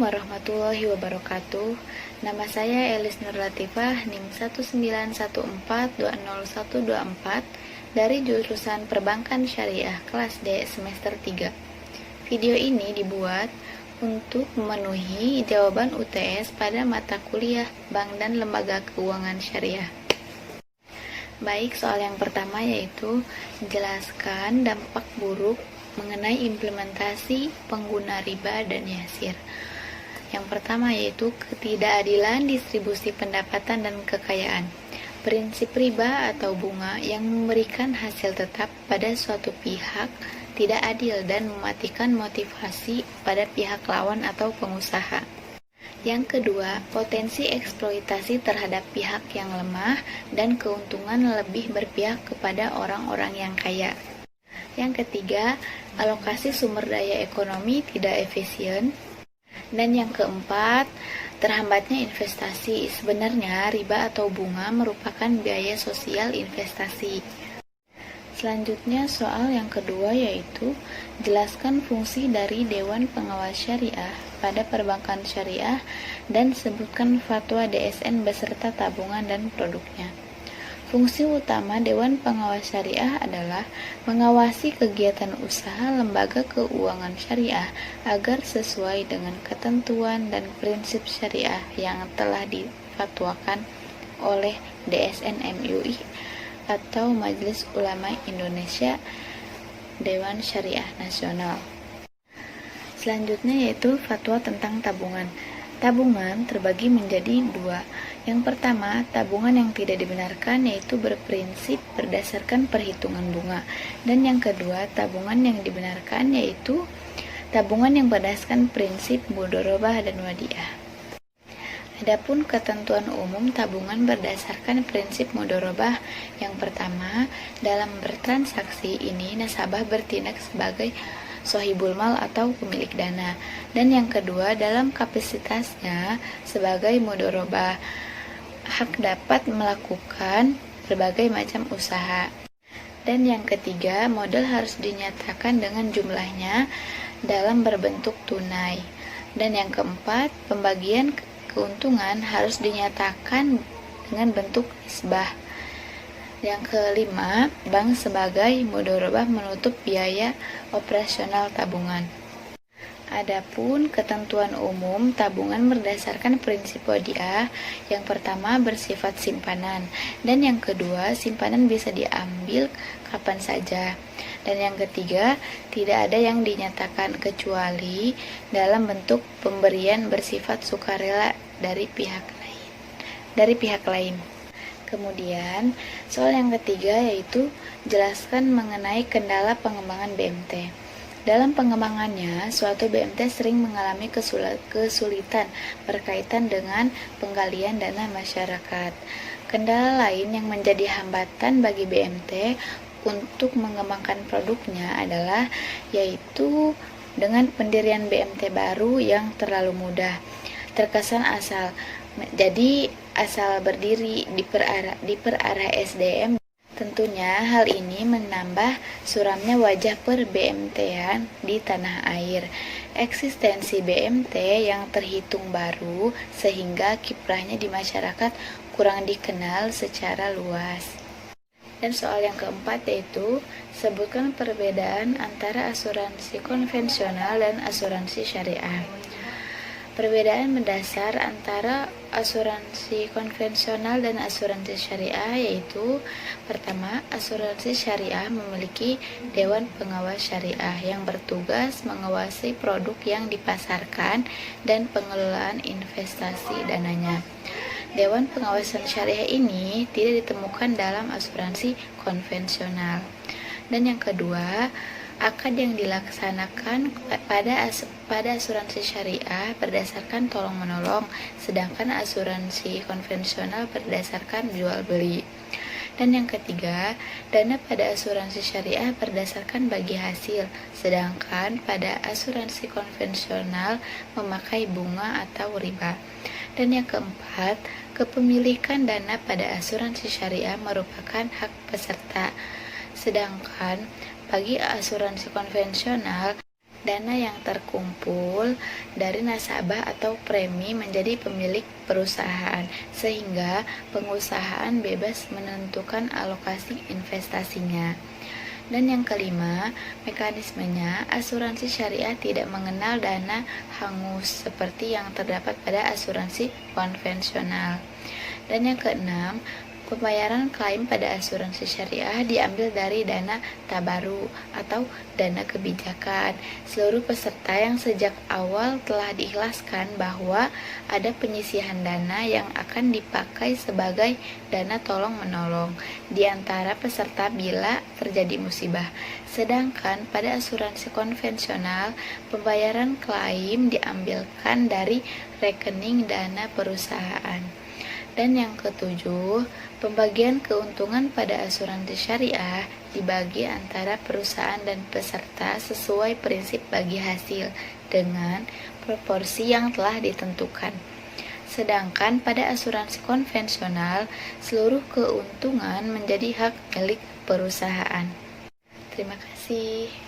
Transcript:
warahmatullahi wabarakatuh. Nama saya Elis Nur Latifah, NIM 191420124 dari jurusan Perbankan Syariah kelas D semester 3. Video ini dibuat untuk memenuhi jawaban UTS pada mata kuliah Bank dan Lembaga Keuangan Syariah. Baik, soal yang pertama yaitu jelaskan dampak buruk mengenai implementasi pengguna riba dan yasir. Yang pertama yaitu ketidakadilan distribusi pendapatan dan kekayaan. Prinsip riba atau bunga yang memberikan hasil tetap pada suatu pihak tidak adil dan mematikan motivasi pada pihak lawan atau pengusaha. Yang kedua, potensi eksploitasi terhadap pihak yang lemah dan keuntungan lebih berpihak kepada orang-orang yang kaya. Yang ketiga, alokasi sumber daya ekonomi tidak efisien. Dan yang keempat, terhambatnya investasi. Sebenarnya riba atau bunga merupakan biaya sosial investasi. Selanjutnya soal yang kedua yaitu jelaskan fungsi dari Dewan Pengawas Syariah pada perbankan syariah dan sebutkan fatwa DSN beserta tabungan dan produknya. Fungsi utama Dewan Pengawas Syariah adalah mengawasi kegiatan usaha lembaga keuangan syariah agar sesuai dengan ketentuan dan prinsip syariah yang telah difatwakan oleh DSN MUI atau Majelis Ulama Indonesia Dewan Syariah Nasional. Selanjutnya yaitu fatwa tentang tabungan. Tabungan terbagi menjadi dua. Yang pertama, tabungan yang tidak dibenarkan yaitu berprinsip berdasarkan perhitungan bunga. Dan yang kedua, tabungan yang dibenarkan yaitu tabungan yang berdasarkan prinsip mudharabah dan wadiah. Adapun ketentuan umum tabungan berdasarkan prinsip mudharabah, yang pertama, dalam bertransaksi ini nasabah bertindak sebagai sohibul mal atau pemilik dana, dan yang kedua dalam kapasitasnya sebagai mudharabah, hak dapat melakukan berbagai macam usaha. Dan yang ketiga, modal harus dinyatakan dengan jumlahnya dalam berbentuk tunai. Dan yang keempat, pembagian keuntungan harus dinyatakan dengan bentuk nisbah. Yang kelima, bank sebagai mudharabah menutup biaya operasional tabungan. Adapun ketentuan umum tabungan berdasarkan prinsip wadiah, yang pertama bersifat simpanan, dan yang kedua simpanan bisa diambil kapan saja, dan yang ketiga tidak ada yang dinyatakan kecuali dalam bentuk pemberian bersifat sukarela dari pihak lain. Kemudian soal yang ketiga yaitu jelaskan mengenai kendala pengembangan BMT. Dalam pengembangannya, suatu BMT sering mengalami kesulitan berkaitan dengan penggalian dana masyarakat. Kendala lain yang menjadi hambatan bagi BMT untuk mengembangkan produknya adalah yaitu dengan pendirian BMT baru yang terlalu mudah, terkesan asal. Jadi asal berdiri diperarah SDM. Tentunya hal ini menambah suramnya wajah per BMT-an di tanah air. Eksistensi BMT yang terhitung baru sehingga kiprahnya di masyarakat kurang dikenal secara luas. Dan soal yang keempat yaitu sebutkan perbedaan antara asuransi konvensional dan asuransi syariah. Perbedaan mendasar antara asuransi konvensional dan asuransi syariah yaitu pertama, asuransi syariah memiliki Dewan Pengawas Syariah yang bertugas mengawasi produk yang dipasarkan dan pengelolaan investasi dananya. Dewan Pengawasan Syariah ini tidak ditemukan dalam asuransi konvensional. Dan yang kedua, akad yang dilaksanakan pada asuransi syariah berdasarkan tolong-menolong, sedangkan asuransi konvensional berdasarkan jual beli. Dan yang ketiga, dana pada asuransi syariah berdasarkan bagi hasil, sedangkan pada asuransi konvensional memakai bunga atau riba. Dan yang keempat, kepemilikan dana pada asuransi syariah merupakan hak peserta, sedangkan bagi asuransi konvensional Dana yang terkumpul dari nasabah atau premi menjadi pemilik perusahaan, sehingga pengusahaan bebas menentukan alokasi investasinya. Dan yang kelima, mekanismenya, asuransi syariah tidak mengenal dana hangus seperti yang terdapat pada asuransi konvensional. Dan yang keenam, pembayaran klaim pada asuransi syariah diambil dari dana tabaru atau dana kebijakan. Seluruh peserta yang sejak awal telah diikhlaskan bahwa ada penyisihan dana yang akan dipakai sebagai dana tolong-menolong di antara peserta bila terjadi musibah. Sedangkan pada asuransi konvensional, pembayaran klaim diambilkan dari rekening dana perusahaan. Dan yang ketujuh, pembagian keuntungan pada asuransi syariah dibagi antara perusahaan dan peserta sesuai prinsip bagi hasil dengan proporsi yang telah ditentukan. Sedangkan pada asuransi konvensional, seluruh keuntungan menjadi hak milik perusahaan. Terima kasih.